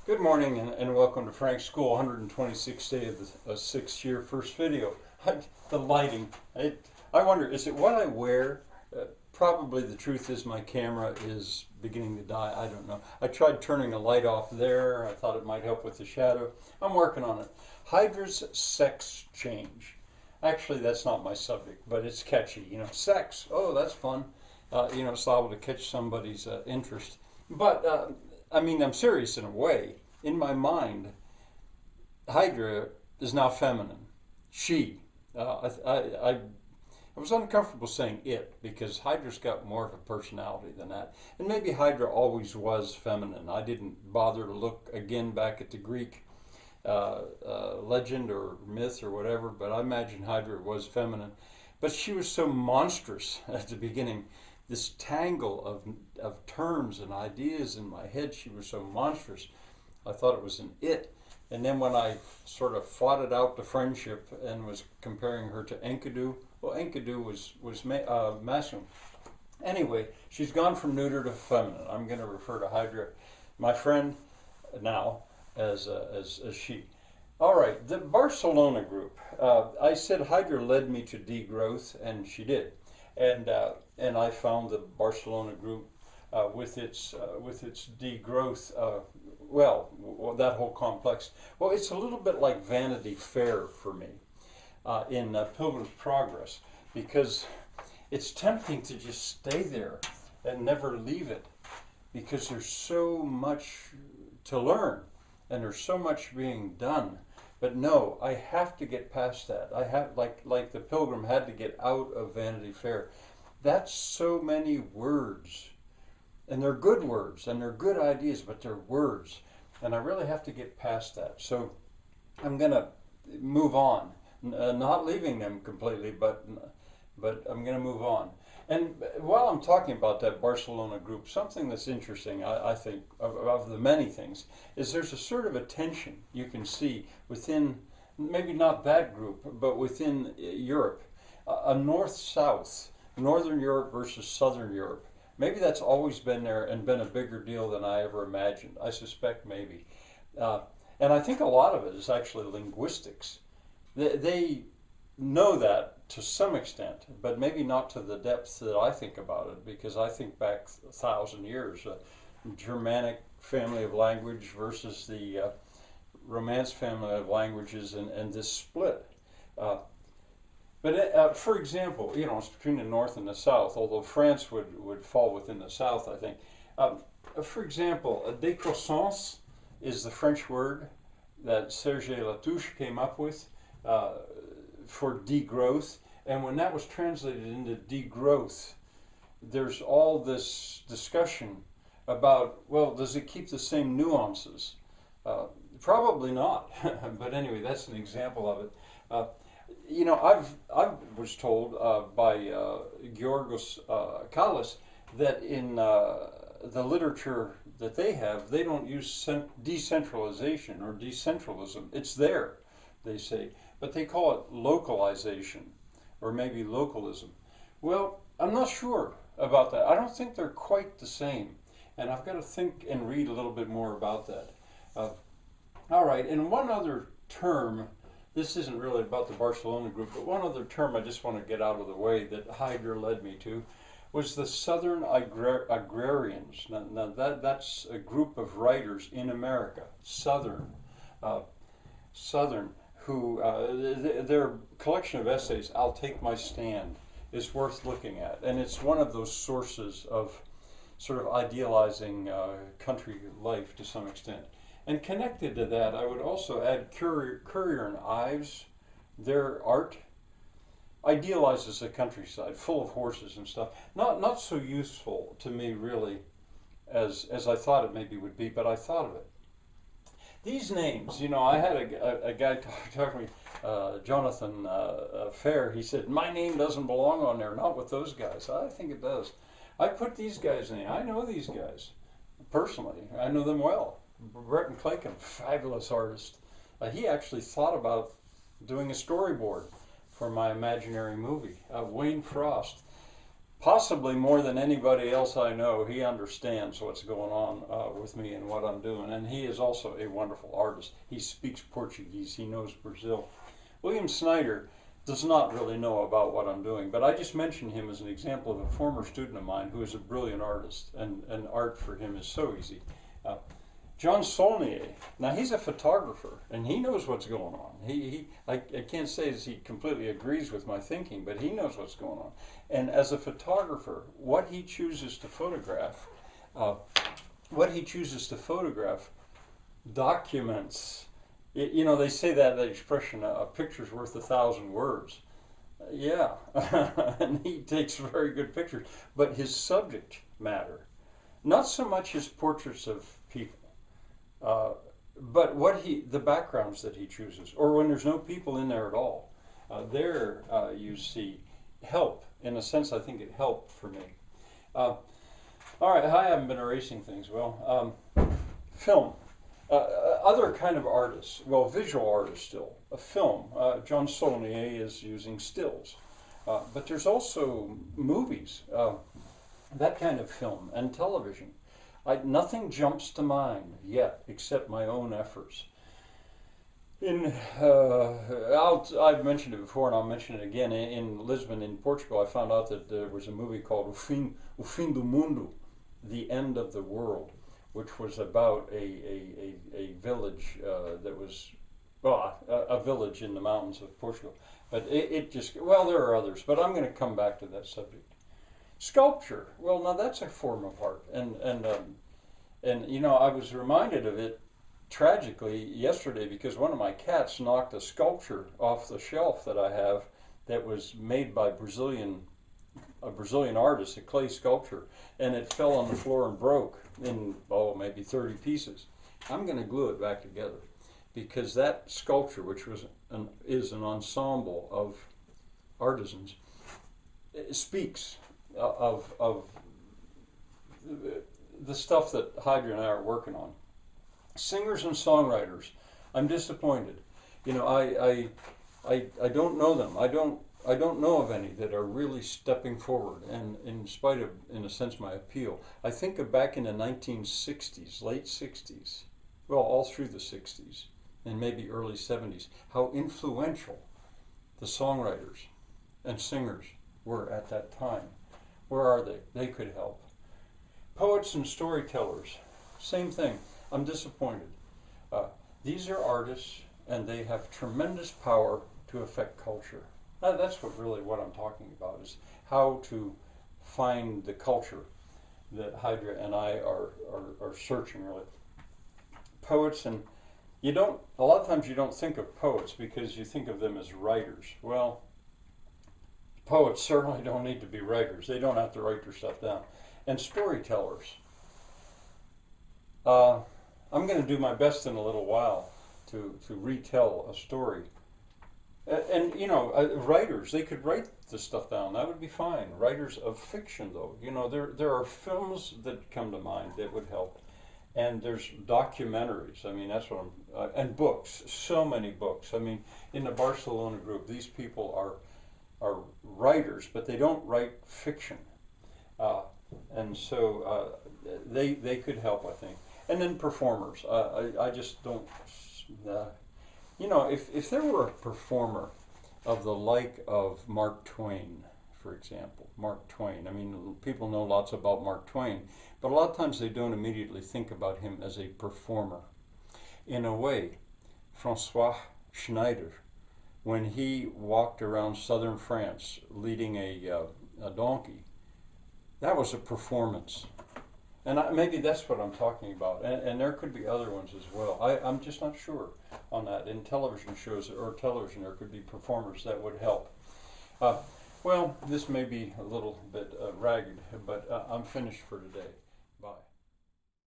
Good morning and welcome to Frank's School, 126th day of the 6th year, first video. The lighting, I wonder, is it what I wear? Probably the truth is my camera is beginning to die, I don't know. I tried turning a light off there, I thought it might help with the shadow. I'm working on it. Hydra's sex change. Actually, that's not my subject, but it's catchy. You know, sex, oh, that's fun. It's liable to catch somebody's interest. But I mean, I'm serious in a way. In my mind, Hydra is now feminine. She. I was uncomfortable saying it because Hydra's got more of a personality than that. And maybe Hydra always was feminine. I didn't bother to look again back at the Greek legend or myth or whatever, but I imagine Hydra was feminine. But she was so monstrous at the beginning. This tangle of terms and ideas in my head, she was so monstrous. I thought it was an it. And then when I sort of fought it out to friendship and was comparing her to Enkidu, well, Enkidu was masculine. Anyway, she's gone from neuter to feminine. I'm going to refer to Hydra, my friend, now as she. All right, the Barcelona group. I said Hydra led me to degrowth, and she did. And I found the Barcelona group with its degrowth. That whole complex. Well, it's a little bit like Vanity Fair for me in Pilgrim's Progress, because it's tempting to just stay there and never leave it, because there's so much to learn and there's so much being done. But no, I have to get past that. I have, like the pilgrim had to get out of Vanity Fair. That's so many words. And they're good words and they're good ideas, but they're words. And I really have to get past that. So I'm going to move on. Not leaving them completely, but I'm going to move on. And while I'm talking about that Barcelona group, something that's interesting, I think, of the many things, is there's a sort of a tension you can see within, maybe not that group, but within Europe, a north-south, Northern Europe versus Southern Europe. Maybe that's always been there and been a bigger deal than I ever imagined. I suspect maybe. And I think a lot of it is actually linguistics. They know that to some extent, but maybe not to the depth that I think about it, because I think back 1,000 years, Germanic family of language versus the Romance family of languages, and this split. But for example, it's between the North and the South, although France would fall within the South, I think. For example, décroissance is the French word that Serge Latouche came up with for degrowth. And when that was translated into degrowth, there's all this discussion about, well, does it keep the same nuances? Probably not. But anyway, that's an example of it. I was told by Georgos Kallis that in the literature that they have, they don't use decentralization or decentralism. It's there, they say, but they call it localization or maybe localism. Well, I'm not sure about that. I don't think they're quite the same, and I've got to think and read a little bit more about that. All right, and one other term. This isn't really about the Barcelona group, but one other term I just want to get out of the way that Hydra led me to was the Southern Agrarians. Now that's a group of writers in America, Southern, who, their collection of essays, I'll Take My Stand, is worth looking at. And it's one of those sources of sort of idealizing country life to some extent. And connected to that, I would also add Currier and Ives. Their art idealizes the countryside, full of horses and stuff. Not so useful to me, really, as I thought it maybe would be, but I thought of it. These names, I had a guy talk to me, Jonathan Fair. He said, my name doesn't belong on there, not with those guys. I think it does. I put these guys in. I know these guys personally. I know them well. Breton Clayton, fabulous artist. He actually thought about doing a storyboard for my imaginary movie. Wayne Frost, possibly more than anybody else I know, he understands what's going on with me and what I'm doing. And he is also a wonderful artist. He speaks Portuguese. He knows Brazil. William Snyder does not really know about what I'm doing, but I just mentioned him as an example of a former student of mine who is a brilliant artist, and art for him is so easy. John Saulnier, now he's a photographer, and he knows what's going on. I can't say that he completely agrees with my thinking, but he knows what's going on. And as a photographer, what he chooses to photograph, documents. You know, they say that expression, a picture's worth 1,000 words. Yeah, and he takes very good pictures, but his subject matter, not so much his portraits of people, but the backgrounds that he chooses, or when there's no people in there at all. There you see help. In a sense, I think it helped for me. All right, I haven't been erasing things. Well, film. Other kind of artists, well, visual artists still. A film, John Saulnier is using stills. But there's also movies, that kind of film, and television. Nothing jumps to mind yet except my own efforts. I've mentioned it before and I'll mention it again. In Lisbon, in Portugal, I found out that there was a movie called O Fim do Mundo, The End of the World, which was about a village that was, well, a village in the mountains of Portugal. But it just, well, there are others, but I'm going to come back to that subject. Sculpture, well, now that's a form of art. And you know, I was reminded of it tragically yesterday because one of my cats knocked a sculpture off the shelf that I have that was made by a Brazilian artist, a clay sculpture, and it fell on the floor and broke in, maybe 30 pieces. I'm going to glue it back together because that sculpture, which is an ensemble of artisans, speaks of the stuff that Hydra and I are working on. Singers and songwriters, I'm disappointed. You know, I don't know them. I don't know of any that are really stepping forward, and in spite of, in a sense, my appeal. I think of back in the 1960s, late 60s, well, all through the 60s, and maybe early 70s, how influential the songwriters and singers were at that time. Where are they? They could help. Poets and storytellers, same thing. I'm disappointed. These are artists, and they have tremendous power to affect culture. That's what I'm talking about, is how to find the culture that Hydra and I are searching, really. Poets, and a lot of times you don't think of poets because you think of them as writers. Well, poets certainly don't need to be writers. They don't have to write their stuff down. And storytellers. I'm going to do my best in a little while to retell a story. And you know, writers, they could write the stuff down. That would be fine. Writers of fiction, though, you know, there are films that come to mind that would help, and there's documentaries. I mean, that's what and books. So many books. I mean, in the Barcelona group, these people are writers, but they don't write fiction, and so they could help, I think. And then performers. I just don't. You know, if there were a performer of the like of Mark Twain, for example, Mark Twain. I mean, people know lots about Mark Twain, but a lot of times they don't immediately think about him as a performer. In a way, Francois Schneider, when he walked around southern France leading a donkey, that was a performance. And maybe that's what I'm talking about. And there could be other ones as well. I'm just not sure on that. In television shows or television, there could be performers that would help. Well, this may be a little bit ragged, but I'm finished for today.